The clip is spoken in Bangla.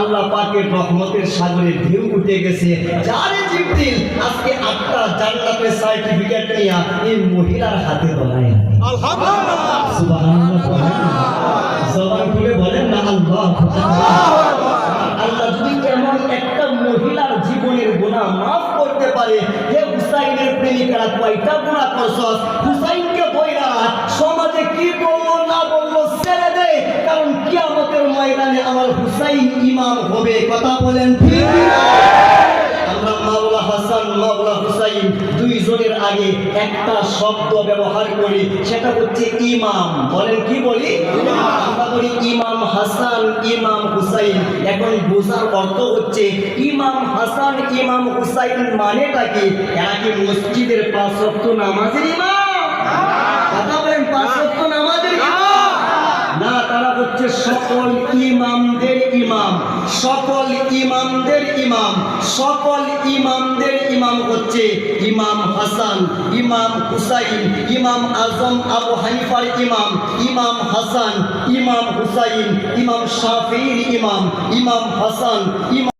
আল্লাহ পাকের রহমতের সাগরে ঢেউ উঠে গেছে। যারে জিবরিল আজকে 8টা জান্নাতের সার্টিফিকেট নিয়ে এই মহিলার হাতে ধরায়। আলহামদুলিল্লাহ, সুবহানাল্লাহ। জবান খুলে বলেন না আল্লাহ। আল্লাহ যদি এমন একটা মহিলার জীবনের গুনাহ মাফ করতে পারে, হে হুসাইনের প্রেমিকারা কয়টা গুনাহ করছস, হুসাইনকে বইরা সমাজে কি বললো না বললো ছেড়ে দে, কারণ কিয়ামতের ময়দানে আমার হুসাইন ইমাম হবে। কথা বলেন ঠিক না? আমরা মাওলা হাসান মাওলা হুসাইন দুইজনের আগে একটা শব্দ ব্যবহার করি, সেটা হচ্ছে ইমাম। বলেন কি বলি? আমরা বলি ইমাম হাসান ইমাম হুসাইন। এখন বোঝার অর্থ হচ্ছে ইমাম হাসান ইমাম হুসাইন মানেটা কি? এরা কি মসজিদের 5 ওয়াক্ত নামাজের ইমাম? কথা বলেন 5 ওয়াক্ত নামাজের ইমাম না, তারা হচ্ছে সকল ইমামদের ইমাম। সকল ইমামদের ইমাম, সকল ইমামদের ইমাম হচ্ছে ইমাম হাসান ইমাম হুসাইন, ইমাম আজম আবু হানিফার ইমাম, ইমাম হাসান ইমাম হুসাইন, ইমাম শাফিঈর ইমাম, ইমাম হাসান ইমাম